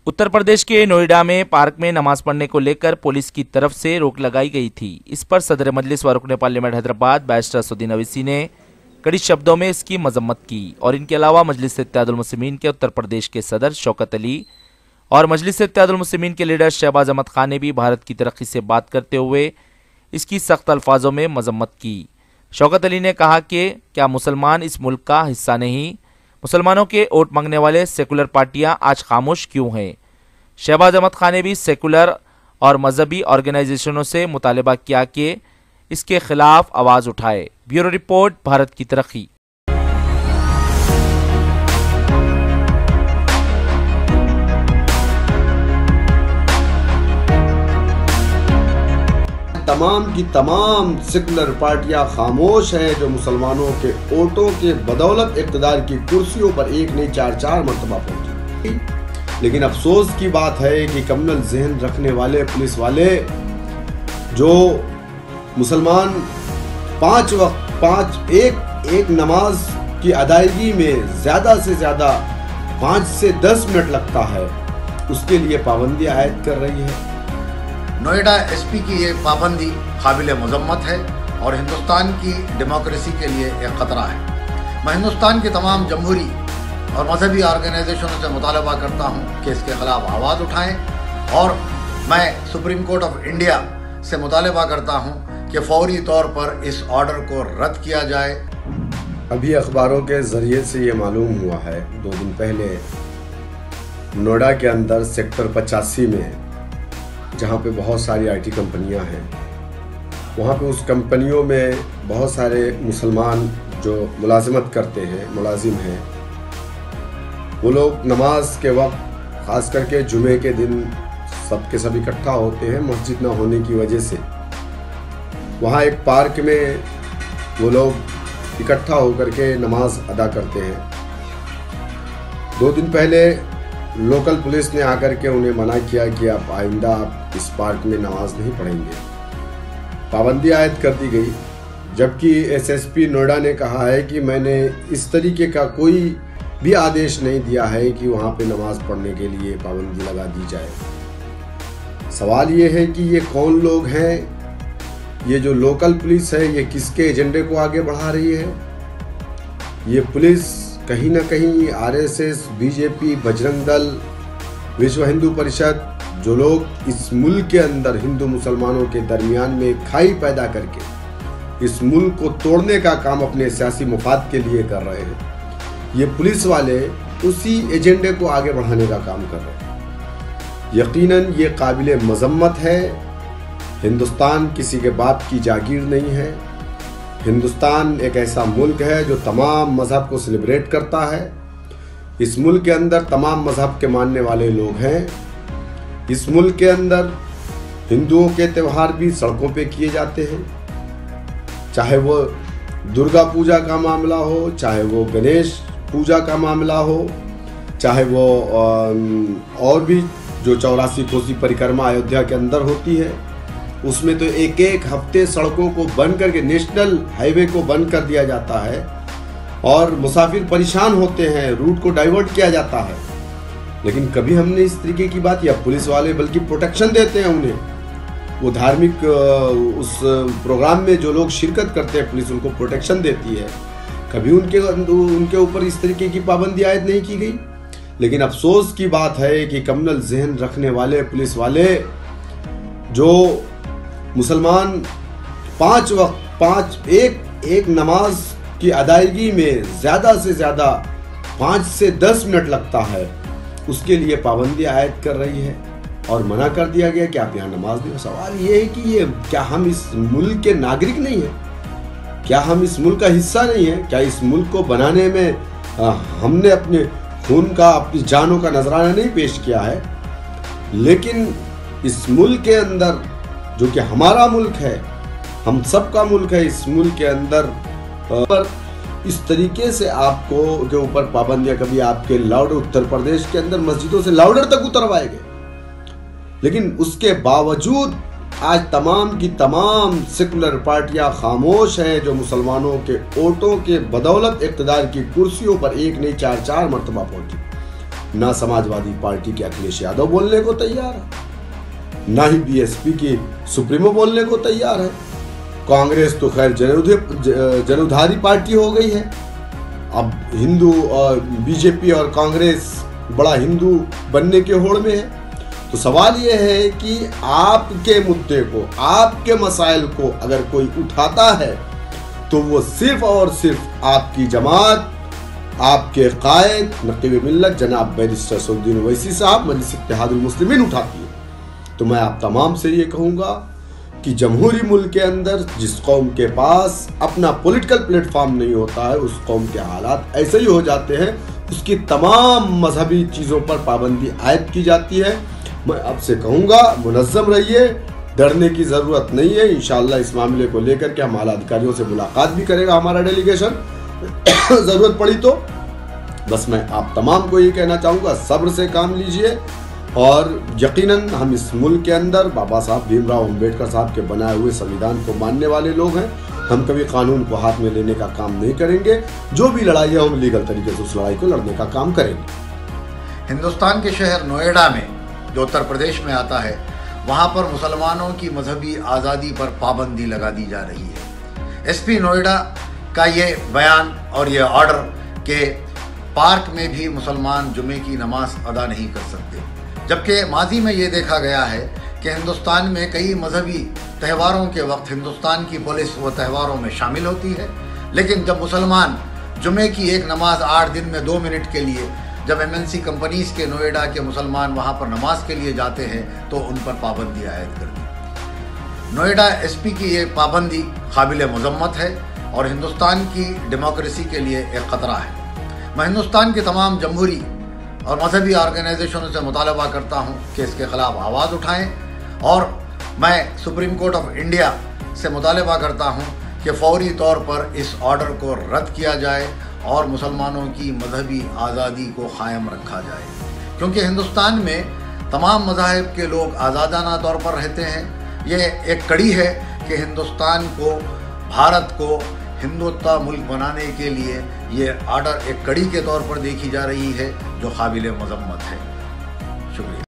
उत्तर प्रदेश के नोएडा में पार्क में नमाज पढ़ने को लेकर पुलिस की तरफ से रोक लगाई गई थी। इस पर सदर मजलिस व रुकने पार्लियामेंट हैदराबाद बैरिस्टर असदुद्दीन अवैसी ने कड़ी शब्दों में इसकी मजम्मत की और इनके अलावा मजलिस इत्तेहादुल मुस्लिमीन के उत्तर प्रदेश के सदर शौकत अली और मजलिस इत्तेहादुल मुस्लिमीन के लीडर शहबाज अहमद खान ने भी भारत की तरक्की से बात करते हुए इसकी सख्त अल्फाजों में मजम्मत की। शौकत अली ने कहा कि क्या मुसलमान इस मुल्क का हिस्सा नहीं? मुसलमानों के वोट मांगने वाले सेकुलर पार्टियां आज खामोश क्यों हैं? शहबाज अहमद खान ने भी सेकुलर और मजहबी ऑर्गेनाइजेशनों से मुतालबा किया कि इसके खिलाफ आवाज उठाए। ब्यूरो रिपोर्ट, भारत की तरक्की। तमाम की तमाम सेकुलर पार्टियां खामोश हैं जो मुसलमानों के वोटों के बदौलत इक़्तिदार की कुर्सियों पर एक नहीं चार मरतबा पहुंची। लेकिन अफसोस की बात है कि कम्युनल ज़हन रखने वाले पुलिस वाले जो मुसलमान एक नमाज की अदायगी में ज़्यादा से ज़्यादा 5 से 10 मिनट लगता है, उसके लिए पाबंदी आयद कर रही है। नोएडा एसपी की ये पाबंदी काबिल मजम्मत है और हिंदुस्तान की डेमोक्रेसी के लिए एक ख़तरा है। मैं हिंदुस्तान के तमाम जमहूरी और मजहबी ऑर्गेनाइजेशनों से मुतालबा करता हूं कि इसके खिलाफ आवाज़ उठाएं और मैं सुप्रीम कोर्ट ऑफ इंडिया से मुतालबा करता हूं कि फौरी तौर पर इस ऑर्डर को रद्द किया जाए। अभी अखबारों के ज़रिए से ये मालूम हुआ है 2 दिन पहले नोएडा के अंदर सेक्टर 85 में जहाँ पे बहुत सारी IT कंपनियाँ हैं, वहाँ पे उस कंपनियों में बहुत सारे मुसलमान जो मुलाजिमत करते हैं, मुलाजिम हैं, वो लोग नमाज के वक्त ख़ास करके जुमे के दिन सब के सब इकट्ठा होते हैं मस्जिद ना होने की वजह से। वहाँ एक पार्क में वो लोग इकट्ठा होकर के नमाज अदा करते हैं। 2 दिन पहले लोकल पुलिस ने आकर के उन्हें मना किया कि आप आइंदा आप इस पार्क में नमाज नहीं पढ़ेंगे। पाबंदी आयद कर दी गई, जबकि SSP नोएडा ने कहा है कि मैंने इस तरीके का कोई भी आदेश नहीं दिया है कि वहाँ पे नमाज पढ़ने के लिए पाबंदी लगा दी जाए। सवाल ये है कि ये कौन लोग हैं? ये जो लोकल पुलिस है ये किसके एजेंडे को आगे बढ़ा रही है? ये पुलिस कहीं ना कहीं RSS, BJP, बजरंग दल, विश्व हिंदू परिषद, जो लोग इस मुल्क के अंदर हिंदू मुसलमानों के दरमियान में खाई पैदा करके इस मुल्क को तोड़ने का काम अपने सियासी मुफाद के लिए कर रहे हैं, ये पुलिस वाले उसी एजेंडे को आगे बढ़ाने का काम कर रहे हैं। यकीनन ये काबिल मजम्मत है। हिंदुस्तान किसी के बाप की जागीर नहीं है। हिंदुस्तान एक ऐसा मुल्क है जो तमाम मज़हब को सेलिब्रेट करता है। इस मुल्क के अंदर तमाम मज़हब के मानने वाले लोग हैं। इस मुल्क के अंदर हिंदुओं के त्यौहार भी सड़कों पे किए जाते हैं, चाहे वो दुर्गा पूजा का मामला हो, चाहे वो गणेश पूजा का मामला हो, चाहे वो और भी जो 84 कोसी परिक्रमा अयोध्या के अंदर होती है, उसमें तो एक हफ्ते सड़कों को बंद करके नेशनल हाईवे को बंद कर दिया जाता है और मुसाफिर परेशान होते हैं, रूट को डाइवर्ट किया जाता है। लेकिन कभी हमने इस तरीके की बात, या पुलिस वाले बल्कि प्रोटेक्शन देते हैं उन्हें, वो धार्मिक उस प्रोग्राम में जो लोग शिरकत करते हैं पुलिस उनको प्रोटेक्शन देती है, कभी उनके ऊपर इस तरीके की पाबंदी आयद नहीं की गई। लेकिन अफसोस की बात है कि कम्युनल ज़हन रखने वाले पुलिस वाले जो मुसलमान एक नमाज की अदायगी में ज़्यादा से ज़्यादा 5 से 10 मिनट लगता है, उसके लिए पाबंदी आयद कर रही है और मना कर दिया गया कि आप यहाँ नमाज नहीं। सवाल ये है कि ये क्या हम इस मुल्क के नागरिक नहीं हैं? क्या हम इस मुल्क का हिस्सा नहीं है? क्या इस मुल्क को बनाने में हमने अपने खून का, अपनी जानों का नजराना नहीं पेश किया है? लेकिन इस मुल्क के अंदर जो कि हमारा मुल्क है, हम सबका मुल्क है, इस मुल्क के अंदर पर इस तरीके से आपको के ऊपर पाबंदियां, कभी आपके लाउडर उत्तर प्रदेश के अंदर मस्जिदों से लाउडर तक उतरवाए गए, लेकिन उसके बावजूद आज तमाम की तमाम सेकुलर पार्टियां खामोश हैं जो मुसलमानों के वोटों के बदौलत इक़्तिदार की कुर्सियों पर एक नहीं चार मरतबा पहुंची। ना समाजवादी पार्टी के अखिलेश यादव बोलने को तैयार है, ना ही बीएसपी की सुप्रीमो बोलने को तैयार है। कांग्रेस तो खैर जनाधारी पार्टी हो गई है। अब हिंदू और बीजेपी और कांग्रेस बड़ा हिंदू बनने के होड़ में है। तो सवाल यह है कि आपके मुद्दे को, आपके मसाइल को अगर कोई उठाता है तो वो सिर्फ और सिर्फ आपकी जमात, आपके कायद नकीब मिल्लत जनाब बैरिस्टर असदुद्दीन ओवैसी साहब मजलिस इत्तेहादुल मुस्लिमीन उठाती है। तो मैं आप तमाम से ये कहूँगा कि जमहूरी मुल्क के अंदर जिस कौम के पास अपना पॉलिटिकल प्लेटफॉर्म नहीं होता है, उस कौम के हालात ऐसे ही हो जाते हैं, उसकी तमाम मजहबी चीज़ों पर पाबंदी आयद की जाती है। मैं आपसे कहूँगा मुनज़्ज़म रहिए, डरने की ज़रूरत नहीं है। इंशाअल्लाह इस मामले को लेकर के हम आला अधिकारियों से मुलाकात भी करेगा हमारा डेलीगेशन ज़रूरत पड़ी तो। बस मैं आप तमाम को ये कहना चाहूँगा, सब्र से काम लीजिए और यकीनन हम इस मुल्क के अंदर बाबा साहब भीमराव अम्बेडकर साहब के बनाए हुए संविधान को मानने वाले लोग हैं। हम कभी कानून को हाथ में लेने का काम नहीं करेंगे। जो भी लड़ाई है हम लीगल तरीके से उस लड़ाई को लड़ने का काम करेंगे। हिंदुस्तान के शहर नोएडा में, जो उत्तर प्रदेश में आता है, वहाँ पर मुसलमानों की मजहबी आज़ादी पर पाबंदी लगा दी जा रही है। एसपी नोएडा का ये बयान और ये ऑर्डर के पार्क में भी मुसलमान जुमे की नमाज अदा नहीं कर सकते, जबकि माजी में ये देखा गया है कि हिंदुस्तान में कई मजहबी त्योहारों के वक्त हिंदुस्तान की पुलिस वो त्योहारों में शामिल होती है, लेकिन जब मुसलमान जुमे की एक नमाज 8 दिन में 2 मिनट के लिए जब एमएनसी कंपनीज के नोएडा के मुसलमान वहाँ पर नमाज के लिए जाते हैं तो उन पर पाबंदी आयद कर दी। नोएडा एसपी की ये पाबंदी काबिल मजम्मत है और हिंदुस्तान की डेमोक्रेसी के लिए एक ख़तरा है। मैं हिंदुस्तान के तमाम जमहूरी और मजहबी ऑर्गेनाइजेशनों से मुतालबा करता हूँ कि इसके ख़िलाफ़ आवाज़ उठाएँ और मैं सुप्रीम कोर्ट ऑफ इंडिया से मुतालबा करता हूँ कि फौरी तौर पर इस ऑर्डर को रद्द किया जाए और मुसलमानों की मजहबी आज़ादी को कायम रखा जाए, क्योंकि हिंदुस्तान में तमाम मज़ाहिब के लोग आज़ादाना तौर पर रहते हैं। ये एक कड़ी है कि हिंदुस्तान को, भारत को हिंदुत्व मुल्क बनाने के लिए ये ऑर्डर एक कड़ी के तौर पर देखी जा रही है जो काबिल मजम्मत है। शुक्रिया।